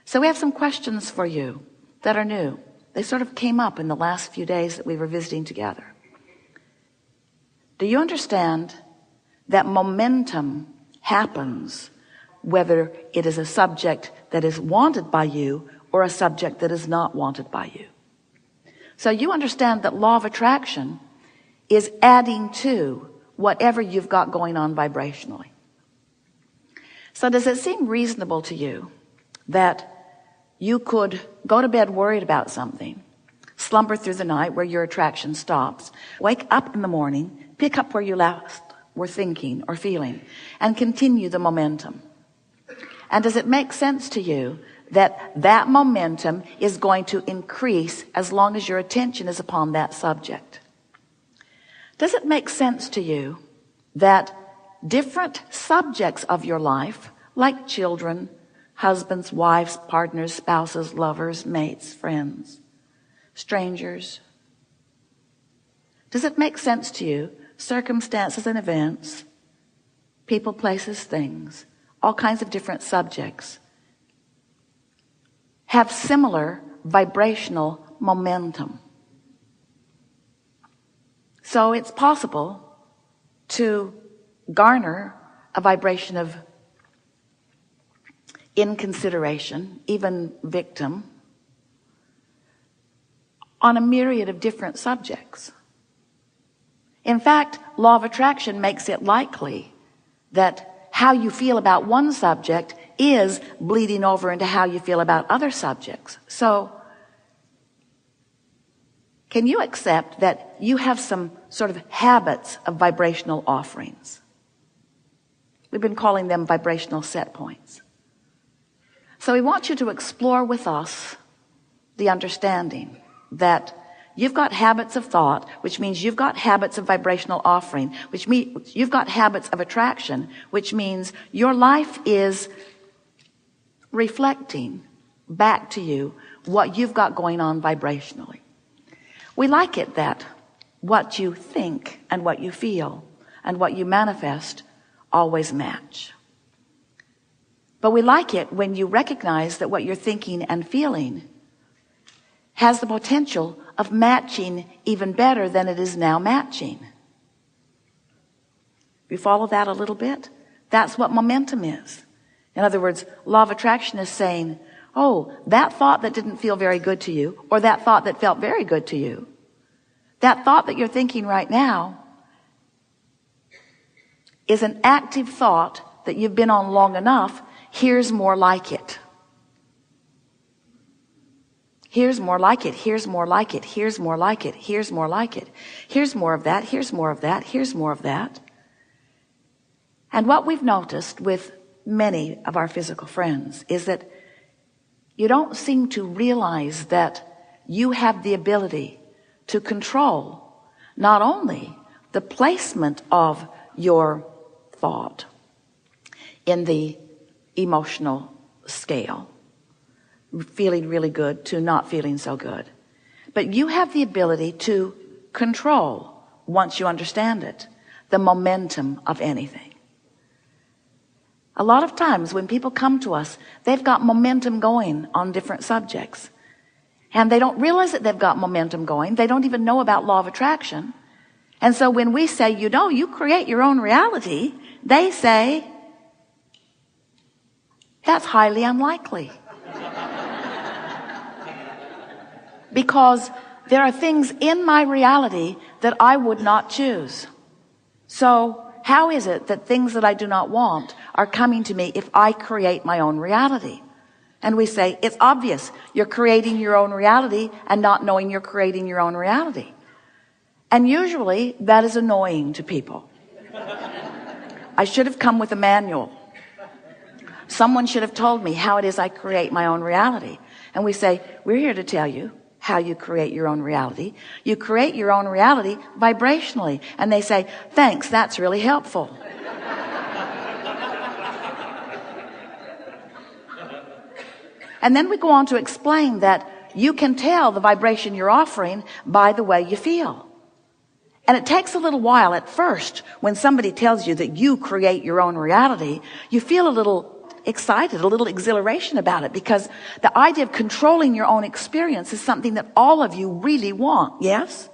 So we have some questions for you that are new. They sort of came up in the last few days that we were visiting together. Do you understand that momentum happens whether it is a subject that is wanted by you or a subject that is not wanted by you? So you understand that law of attraction is adding to whatever you've got going on vibrationally. So does it seem reasonable to you that you could go to bed worried about something, slumber through the night where your attraction stops, wake up in the morning, pick up where you last were thinking or feeling, and continue the momentum? And does it make sense to you that that momentum is going to increase as long as your attention is upon that subject? Does it make sense to you that different subjects of your life, like children, husbands, wives, partners, spouses, lovers, mates, friends, strangers, does it make sense to you, circumstances and events, people, places, things, all kinds of different subjects, have similar vibrational momentum? So it's possible to garner a vibration of inconsideration, even victim, on a myriad of different subjects. In fact, law of attraction makes it likely that how you feel about one subject is bleeding over into how you feel about other subjects. So can you accept that you have some sort of habits of vibrational offerings? We've been calling them vibrational set points. So we want you to explore with us the understanding that you've got habits of thought, which means you've got habits of vibrational offering, which means you've got habits of attraction, which means your life is reflecting back to you what you've got going on vibrationally. We like it that what you think and what you feel and what you manifest always match. But we like it when you recognize that what you're thinking and feeling has the potential of matching even better than it is now matching. You follow that a little bit? That's what momentum is. In other words, law of attraction is saying, oh, that thought that didn't feel very good to you, or that thought that felt very good to you, that thought that you're thinking right now is an active thought that you've been on long enough. Here's more like it. Here's more like it. Here's more like it. Here's more like it. Here's more like it. Here's more of that. Here's more of that. Here's more of that. And what we've noticed with many of our physical friends is that you don't seem to realize that you have the ability to control not only the placement of your thought in the emotional scale, feeling really good to not feeling so good, but you have the ability to control, once you understand it, the momentum of anything. A lot of times when people come to us, they've got momentum going on different subjects, and they don't realize that they've got momentum going. They don't even know about law of attraction. And so when we say, you know, you create your own reality, they say, that's highly unlikely. Because there are things in my reality that I would not choose. So how is it that things that I do not want are coming to me if I create my own reality? And we say, it's obvious. You're creating your own reality and not knowing you're creating your own reality. And usually that is annoying to people. I should have come with a manual. Someone should have told me how it is I create my own reality. And we say, we're here to tell you how you create your own reality. You create your own reality vibrationally. And they say, thanks, that's really helpful. And then we go on to explain that you can tell the vibration you're offering by the way you feel. And it takes a little while at first when somebody tells you that you create your own reality. You feel a little excited, a little exhilaration about it, because the idea of controlling your own experience is something that all of you really want. Yes?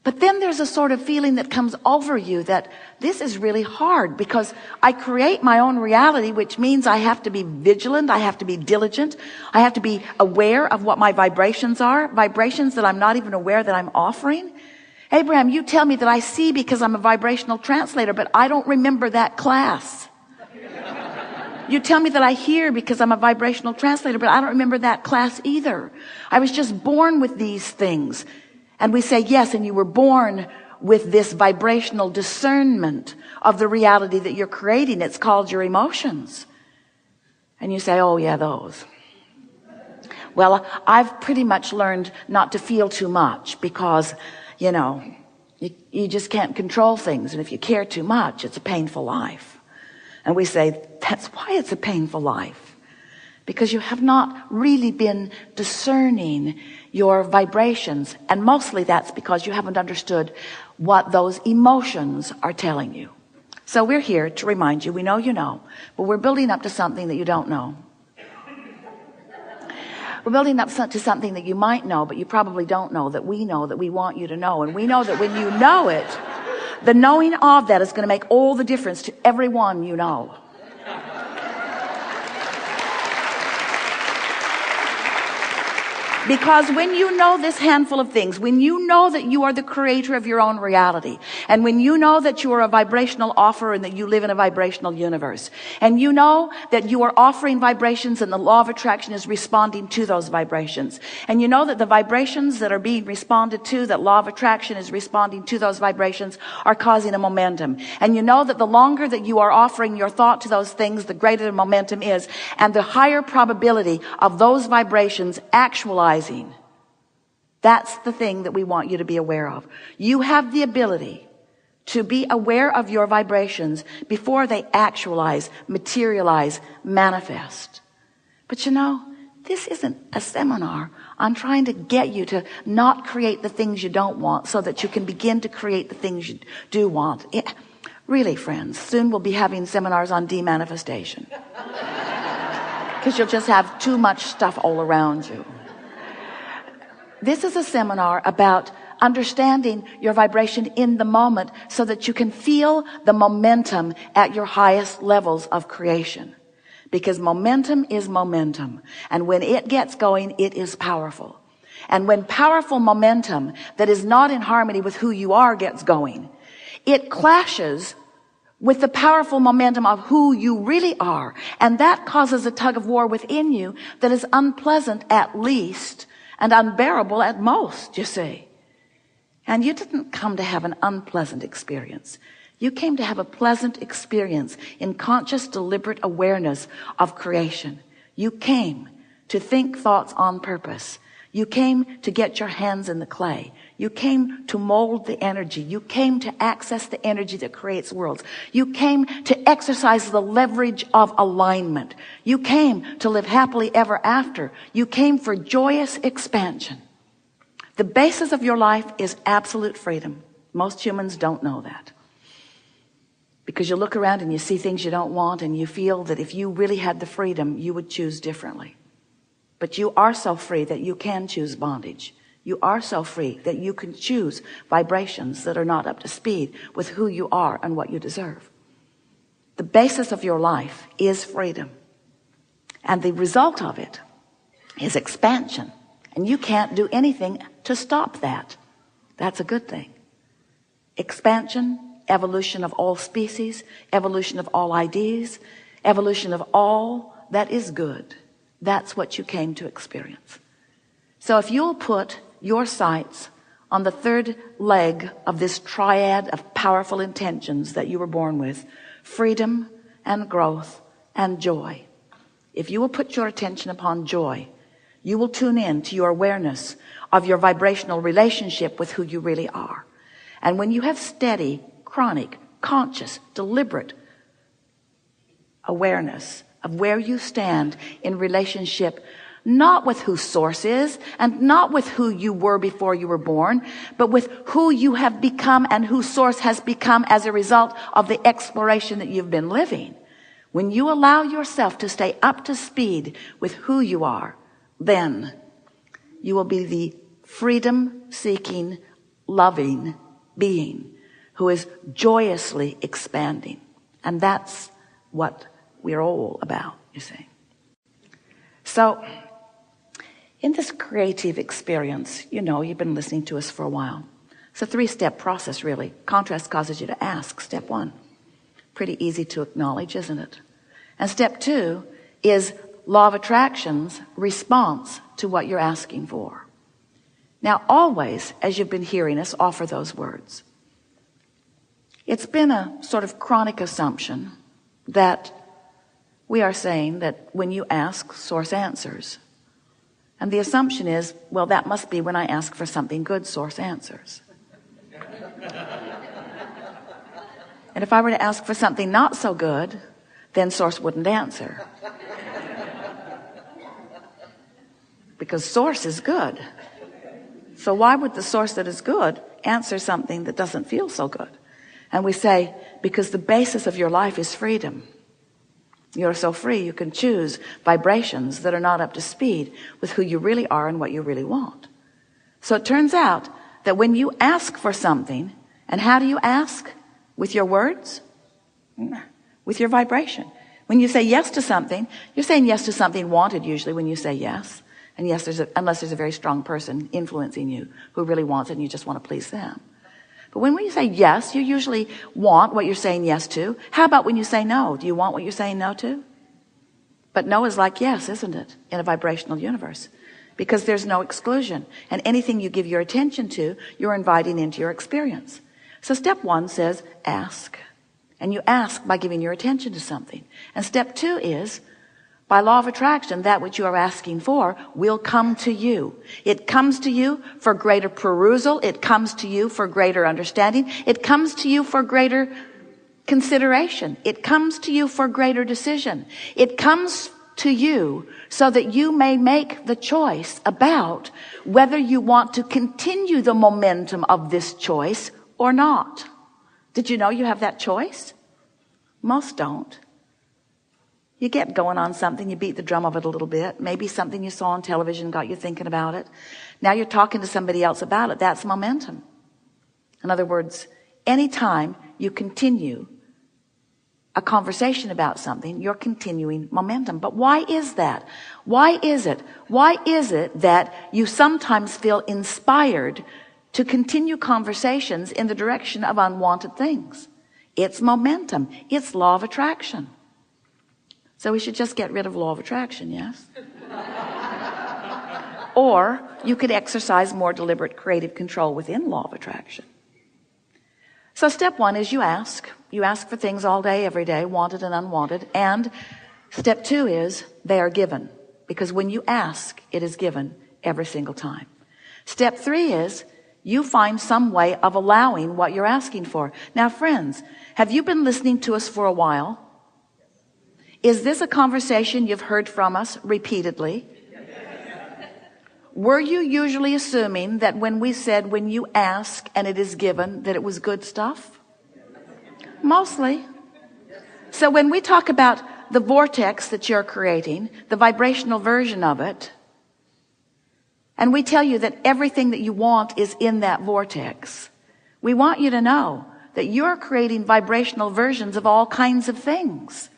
But then there's a sort of feeling that comes over you that this is really hard, because I create my own reality, which means I have to be vigilant, I have to be diligent, I have to be aware of what my vibrations are, vibrations that I'm not even aware that I'm offering. Abraham, you tell me that I see because I'm a vibrational translator, but I don't remember that class. You tell me that I hear because I'm a vibrational translator, but I don't remember that class either. I was just born with these things. And we say, yes, and you were born with this vibrational discernment of the reality that you're creating. It's called your emotions. And you say, oh yeah, those. Well, I've pretty much learned not to feel too much, because, you know, you just can't control things. And if you care too much, it's a painful life. And we say, that's why it's a painful life. Because you have not really been discerning your vibrations. And mostly that's because you haven't understood what those emotions are telling you. So we're here to remind you. We know you know, but we're building up to something that you don't know. We're building up to something that you might know, but you probably don't know, that we know, that we want you to know. And we know that when you know it, the knowing of that is going to make all the difference to everyone you know. Because when you know this handful of things, when you know that you are the creator of your own reality, and when you know that you are a vibrational offer and that you live in a vibrational universe, and you know that you are offering vibrations and the law of attraction is responding to those vibrations, and you know that the vibrations that are being responded to, that law of attraction is responding to those vibrations, are causing a momentum, and you know that the longer that you are offering your thought to those things, the greater the momentum is, and the higher probability of those vibrations actualizing. That's the thing that we want you to be aware of. You have the ability to be aware of your vibrations before they actualize, materialize, manifest. But you know, this isn't a seminar on trying to get you to not create the things you don't want so that you can begin to create the things you do want. Really, friends, soon we'll be having seminars on demanifestation, because you'll just have too much stuff all around you. This is a seminar about understanding your vibration in the moment so that you can feel the momentum at your highest levels of creation. Because momentum is momentum. And when it gets going, it is powerful. And when powerful momentum that is not in harmony with who you are gets going, it clashes with the powerful momentum of who you really are. And that causes a tug of war within you that is unpleasant at least, and unbearable at most, you see. And you didn't come to have an unpleasant experience. You came to have a pleasant experience in conscious, deliberate awareness of creation. You came to think thoughts on purpose. You came to get your hands in the clay. You came to mold the energy. You came to access the energy that creates worlds. You came to exercise the leverage of alignment. You came to live happily ever after. You came for joyous expansion. The basis of your life is absolute freedom. Most humans don't know that. Because you look around and you see things you don't want, and you feel that if you really had the freedom, you would choose differently. But you are so free that you can choose bondage. You are so free that you can choose vibrations that are not up to speed with who you are and what you deserve. The basis of your life is freedom. And the result of it is expansion. And you can't do anything to stop that. That's a good thing. Expansion, evolution of all species, evolution of all ideas, evolution of all that is good. That's what you came to experience. So if you'll put your sights on the third leg of this triad of powerful intentions that you were born with, freedom and growth and joy. If you will put your attention upon joy, you will tune in to your awareness of your vibrational relationship with who you really are. And when you have steady, chronic, conscious, deliberate awareness of where you stand in relationship, not with who source is and not with who you were before you were born, but with who you have become and who source has become as a result of the exploration that you've been living. When you allow yourself to stay up to speed with who you are, then you will be the freedom-seeking, loving being who is joyously expanding. And that's what we're all about, you see. So in this creative experience, you've been listening to us for a while. It's a 3-step process, really. Contrast causes you to ask. Step 1, pretty easy to acknowledge, isn't it? And step 2 is law of attraction's response to what you're asking for. Now, always, as you've been hearing us offer those words, it's been a sort of chronic assumption that we are saying that when you ask, source answers. And the assumption is, well, that must be when I ask for something good, source answers. And if I were to ask for something not so good, then source wouldn't answer. Because source is good. So why would the source that is good answer something that doesn't feel so good? And we say, because the basis of your life is freedom. You're so free, you can choose vibrations that are not up to speed with who you really are and what you really want. So it turns out that when you ask for something, and how do you ask? With your words? With your vibration. When you say yes to something, you're saying yes to something wanted usually when you say yes. And yes, unless there's a very strong person influencing you who really wants it and you just want to please them. But when you say yes, you usually want what you're saying yes to. How about when you say no? Do you want what you're saying no to? But no is like yes, isn't it? In a vibrational universe. Because there's no exclusion. And anything you give your attention to, you're inviting into your experience. So step 1 says ask. And you ask by giving your attention to something. And step 2 is, by law of attraction, that which you are asking for will come to you. It comes to you for greater perusal. It comes to you for greater understanding. It comes to you for greater consideration. It comes to you for greater decision. It comes to you so that you may make the choice about whether you want to continue the momentum of this choice or not. Did you know you have that choice? Most don't. You get going on something, you beat the drum of it a little bit. Maybe something you saw on television got you thinking about it. Now you're talking to somebody else about it. That's momentum. In other words, anytime you continue a conversation about something, you're continuing momentum. But why is that? Why is it? Why is it that you sometimes feel inspired to continue conversations in the direction of unwanted things? It's momentum. It's law of attraction. So we should just get rid of law of attraction, yes? Or you could exercise more deliberate creative control within law of attraction. So step 1 is you ask. You ask for things all day, every day, wanted and unwanted. And step 2 is they are given. Because when you ask, it is given every single time. Step 3 is you find some way of allowing what you're asking for. Now, friends, have you been listening to us for a while? Is this a conversation you've heard from us repeatedly? Were you usually assuming that when we said, when you ask and it is given, that it was good stuff? Mostly. So when we talk about the vortex that you're creating, the vibrational version of it, and we tell you that everything that you want is in that vortex, we want you to know that you're creating vibrational versions of all kinds of things.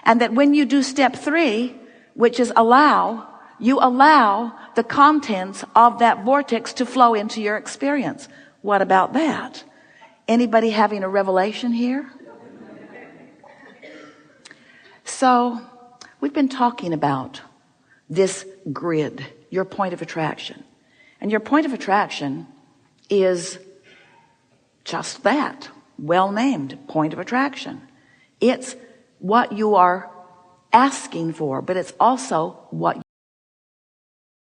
And that when you do step 3, which is allow, you allow the contents of that vortex to flow into your experience. What about that? Anybody having a revelation here? So we've been talking about this grid, your point of attraction. And your point of attraction is just that, well named point of attraction. It's what you are asking for, but it's also what